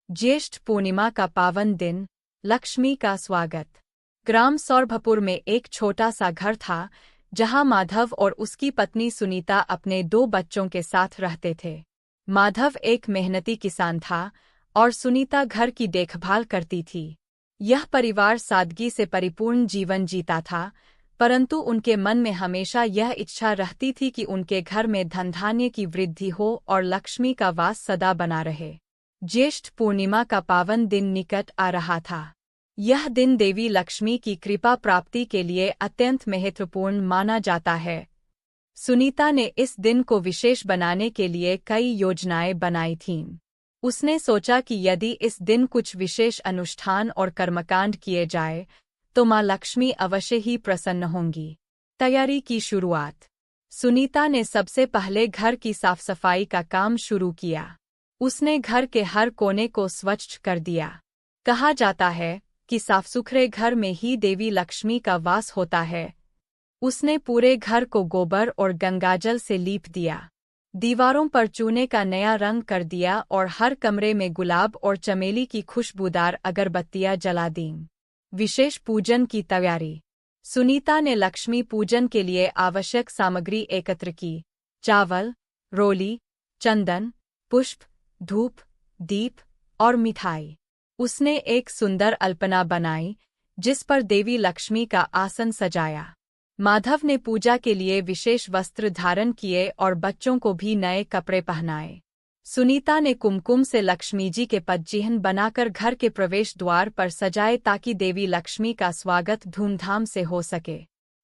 ज्येष्ठ पूर्णिमा का पावन दिन, लक्ष्मी का स्वागत। ग्राम सौरभपुर में एक छोटा सा घर था, जहां माधव और उसकी पत्नी सुनीता अपने 2 बच्चों के साथ रहते थे। माधव एक मेहनती किसान था और सुनीता घर की देखभाल करती थी। यह परिवार सादगी से परिपूर्ण जीवन जीता था, परंतु उनके मन में हमेशा यह इच्छा रहती थी कि उनके घर में धन धान्य की वृद्धि हो और लक्ष्मी का वास सदा बना रहे। ज्येष्ठ पूर्णिमा का पावन दिन निकट आ रहा था। यह दिन देवी लक्ष्मी की कृपा प्राप्ति के लिए अत्यंत महत्वपूर्ण माना जाता है। सुनीता ने इस दिन को विशेष बनाने के लिए कई योजनाएं बनाई थीं। उसने सोचा कि यदि इस दिन कुछ विशेष अनुष्ठान और कर्मकांड किए जाए, तो माँ लक्ष्मी अवश्य ही प्रसन्न होंगी। तैयारी की शुरुआत। सुनीता ने सबसे पहले घर की साफ सफाई का काम शुरू किया। उसने घर के हर कोने को स्वच्छ कर दिया। कहा जाता है कि साफ सुथरे घर में ही देवी लक्ष्मी का वास होता है। उसने पूरे घर को गोबर और गंगाजल से लीप दिया। दीवारों पर चूने का नया रंग कर दिया और हर कमरे में गुलाब और चमेली की खुशबूदार अगरबत्तियां जला दीं। विशेष पूजन की तैयारी। सुनीता ने लक्ष्मी पूजन के लिए आवश्यक सामग्री एकत्र की। चावल, रोली, चंदन, पुष्प, धूप, दीप और मिठाई। उसने एक सुंदर अल्पना बनाई, जिस पर देवी लक्ष्मी का आसन सजाया। माधव ने पूजा के लिए विशेष वस्त्र धारण किए और बच्चों को भी नए कपड़े पहनाए। सुनीता ने कुमकुम से लक्ष्मी जी के पदचिह्न बनाकर घर के प्रवेश द्वार पर सजाए ताकि देवी लक्ष्मी का स्वागत धूमधाम से हो सके।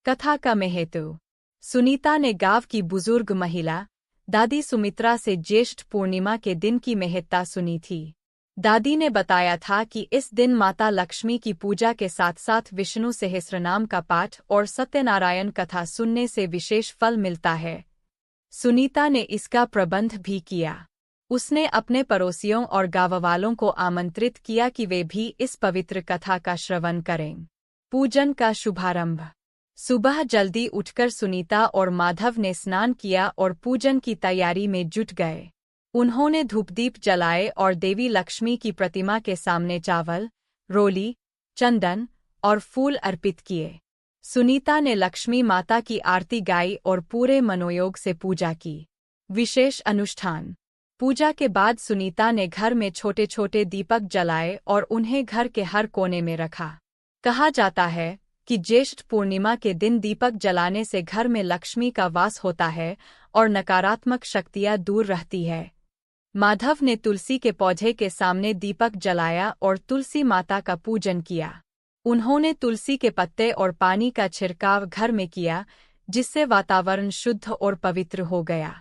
कथा का महत्व। सुनीता ने गांव की बुजुर्ग महिला दादी सुमित्रा से ज्येष्ठ पूर्णिमा के दिन की महत्ता सुनी थी। दादी ने बताया था कि इस दिन माता लक्ष्मी की पूजा के साथ साथ विष्णु सहस्रनाम का पाठ और सत्यनारायण कथा सुनने से विशेष फल मिलता है। सुनीता ने इसका प्रबंध भी किया। उसने अपने पड़ोसियों और गांववालों को आमंत्रित किया कि वे भी इस पवित्र कथा का श्रवण करें। पूजन का शुभारंभ। सुबह जल्दी उठकर सुनीता और माधव ने स्नान किया और पूजन की तैयारी में जुट गए। उन्होंने धूपदीप जलाए और देवी लक्ष्मी की प्रतिमा के सामने चावल, रोली, चंदन और फूल अर्पित किए। सुनीता ने लक्ष्मी माता की आरती गाई और पूरे मनोयोग से पूजा की। विशेष अनुष्ठान। पूजा के बाद सुनीता ने घर में छोटे छोटे दीपक जलाए और उन्हें घर के हर कोने में रखा। कहा जाता है कि ज्येष्ठ पूर्णिमा के दिन दीपक जलाने से घर में लक्ष्मी का वास होता है और नकारात्मक शक्तियां दूर रहती है। माधव ने तुलसी के पौधे के सामने दीपक जलाया और तुलसी माता का पूजन किया। उन्होंने तुलसी के पत्ते और पानी का छिड़काव घर में किया, जिससे वातावरण शुद्ध और पवित्र हो गया।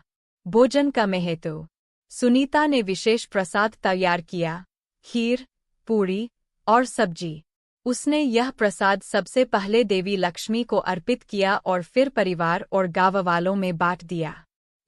भोजन का महत्व। सुनीता ने विशेष प्रसाद तैयार किया, खीर, पूरी और सब्जी। उसने यह प्रसाद सबसे पहले देवी लक्ष्मी को अर्पित किया और फिर परिवार और गांव वालों में बांट दिया।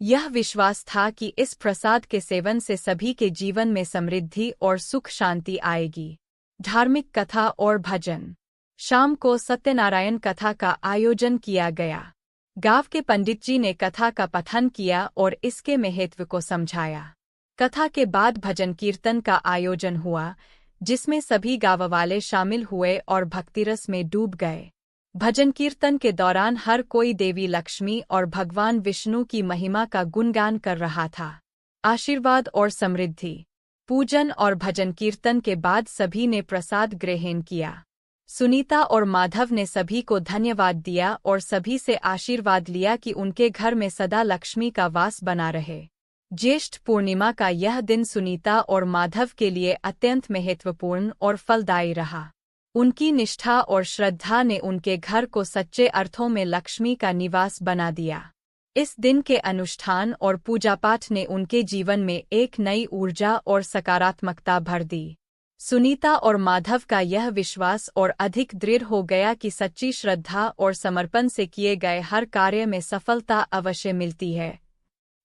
यह विश्वास था कि इस प्रसाद के सेवन से सभी के जीवन में समृद्धि और सुख शांति आएगी। धार्मिक कथा और भजन। शाम को सत्यनारायण कथा का आयोजन किया गया। गांव के पंडित जी ने कथा का पठन किया और इसके महत्व को समझाया। कथा के बाद भजन कीर्तन का आयोजन हुआ, जिसमें सभी गांव वाले शामिल हुए और भक्तिरस में डूब गए। भजन कीर्तन के दौरान हर कोई देवी लक्ष्मी और भगवान विष्णु की महिमा का गुणगान कर रहा था। आशीर्वाद और समृद्धि। पूजन और भजन कीर्तन के बाद सभी ने प्रसाद ग्रहण किया। सुनीता और माधव ने सभी को धन्यवाद दिया और सभी से आशीर्वाद लिया कि उनके घर में सदा लक्ष्मी का वास बना रहे। ज्येष्ठ पूर्णिमा का यह दिन सुनीता और माधव के लिए अत्यंत महत्वपूर्ण और फलदायी रहा। उनकी निष्ठा और श्रद्धा ने उनके घर को सच्चे अर्थों में लक्ष्मी का निवास बना दिया। इस दिन के अनुष्ठान और पूजा पाठ ने उनके जीवन में एक नई ऊर्जा और सकारात्मकता भर दी। सुनीता और माधव का यह विश्वास और अधिक दृढ़ हो गया कि सच्ची श्रद्धा और समर्पण से किए गए हर कार्य में सफलता अवश्य मिलती है।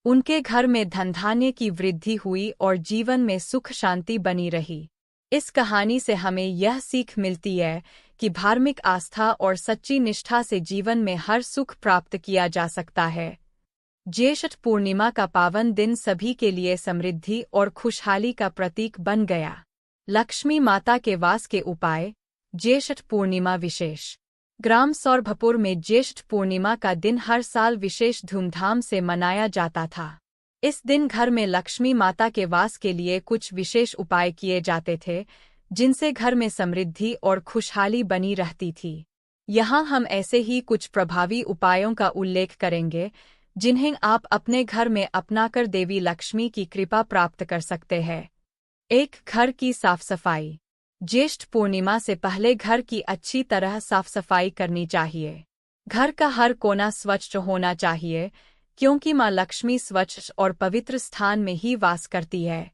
उनके घर में धन धान्य की वृद्धि हुई और जीवन में सुख शांति बनी रही। इस कहानी से हमें यह सीख मिलती है कि धार्मिक आस्था और सच्ची निष्ठा से जीवन में हर सुख प्राप्त किया जा सकता है। ज्येष्ठ पूर्णिमा का पावन दिन सभी के लिए समृद्धि और खुशहाली का प्रतीक बन गया। लक्ष्मी माता के वास के उपाय। ज्येष्ठ पूर्णिमा विशेष। ग्राम सौरभपुर में ज्येष्ठ पूर्णिमा का दिन हर साल विशेष धूमधाम से मनाया जाता था। इस दिन घर में लक्ष्मी माता के वास के लिए कुछ विशेष उपाय किए जाते थे, जिनसे घर में समृद्धि और खुशहाली बनी रहती थी। यहाँ हम ऐसे ही कुछ प्रभावी उपायों का उल्लेख करेंगे, जिन्हें आप अपने घर में अपनाकर देवी लक्ष्मी की कृपा प्राप्त कर सकते हैं। 1. घर की साफ सफाई। ज्येष्ठ पूर्णिमा से पहले घर की अच्छी तरह साफ सफाई करनी चाहिए। घर का हर कोना स्वच्छ होना चाहिए, क्योंकि माँ लक्ष्मी स्वच्छ और पवित्र स्थान में ही वास करती है।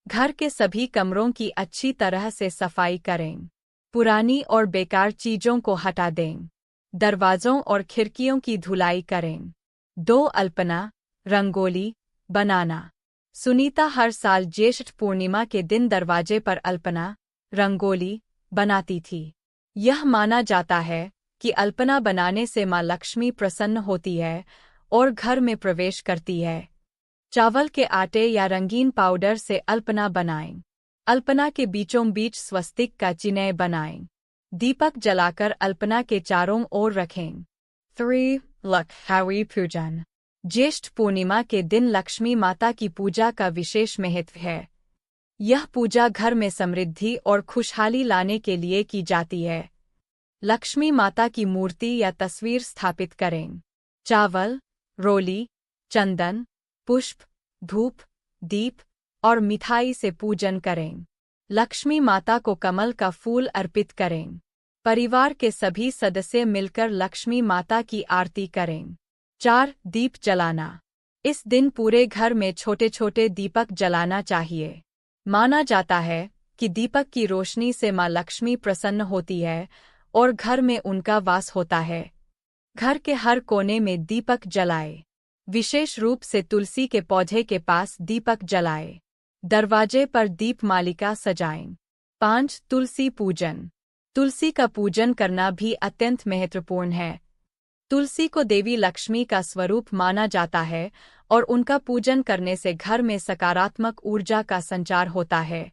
घर के सभी कमरों की अच्छी तरह से सफाई करें। पुरानी और बेकार चीजों को हटा दें। दरवाजों और खिड़कियों की धुलाई करें। 2. अल्पना, रंगोली बनाना। सुनीता हर साल ज्येष्ठ पूर्णिमा के दिन दरवाजे पर अल्पना, रंगोली बनाती थी। यह माना जाता है कि अल्पना बनाने से माँ लक्ष्मी प्रसन्न होती है और घर में प्रवेश करती है। चावल के आटे या रंगीन पाउडर से अल्पना बनाएं। अल्पना के बीचों बीच स्वस्तिक का चिन्ह बनाएं। दीपक जलाकर अल्पना के चारों ओर रखें। 3. लक्ष्मी पूजन। ज्येष्ठ पूर्णिमा के दिन लक्ष्मी माता की पूजा का विशेष महत्व है। यह पूजा घर में समृद्धि और खुशहाली लाने के लिए की जाती है। लक्ष्मी माता की मूर्ति या तस्वीर स्थापित करें। चावल, रोली, चंदन, पुष्प, धूप, दीप और मिठाई से पूजन करें। लक्ष्मी माता को कमल का फूल अर्पित करें। परिवार के सभी सदस्य मिलकर लक्ष्मी माता की आरती करें। 4. दीप जलाना। इस दिन पूरे घर में छोटे छोटे दीपक जलाना चाहिए। माना जाता है कि दीपक की रोशनी से माँ लक्ष्मी प्रसन्न होती है और घर में उनका वास होता है। घर के हर कोने में दीपक जलाए। विशेष रूप से तुलसी के पौधे के पास दीपक जलाए। दरवाजे पर दीप मालिका सजाएं। 5. तुलसी पूजन। तुलसी का पूजन करना भी अत्यंत महत्वपूर्ण है। तुलसी को देवी लक्ष्मी का स्वरूप माना जाता है और उनका पूजन करने से घर में सकारात्मक ऊर्जा का संचार होता है।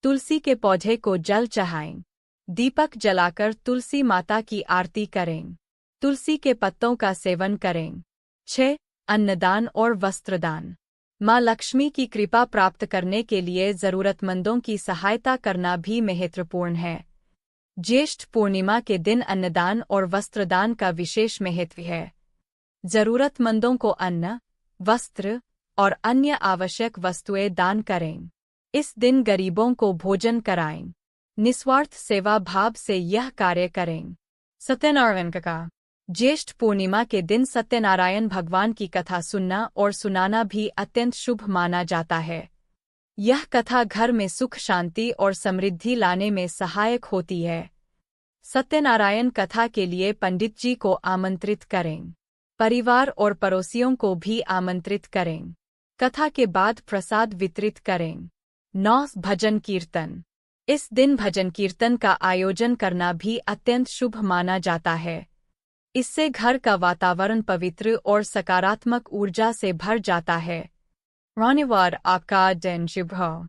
तुलसी के पौधे को जल चढ़ाएं। दीपक जलाकर तुलसी माता की आरती करें। तुलसी के पत्तों का सेवन करें। 6. अन्नदान और वस्त्रदान। माँ लक्ष्मी की कृपा प्राप्त करने के लिए जरूरतमंदों की सहायता करना भी महत्वपूर्ण है। ज्येष्ठ पूर्णिमा के दिन अन्नदान और वस्त्रदान का विशेष महत्व है। जरूरतमंदों को अन्न, वस्त्र और अन्य आवश्यक वस्तुएं दान करें। इस दिन गरीबों को भोजन कराएं। निस्वार्थ सेवा भाव से यह कार्य करें। सत्यनारायण कथा। ज्येष्ठ पूर्णिमा के दिन सत्यनारायण भगवान की कथा सुनना और सुनाना भी अत्यंत शुभ माना जाता है। यह कथा घर में सुख शांति और समृद्धि लाने में सहायक होती है। सत्यनारायण कथा के लिए पंडित जी को आमंत्रित करें। परिवार और पड़ोसियों को भी आमंत्रित करें। कथा के बाद प्रसाद वितरित करें। 9. भजन कीर्तन। इस दिन भजन कीर्तन का आयोजन करना भी अत्यंत शुभ माना जाता है। इससे घर का वातावरण पवित्र और सकारात्मक ऊर्जा से भर जाता है। धन्यवाद। आपका दिन शुभ हो।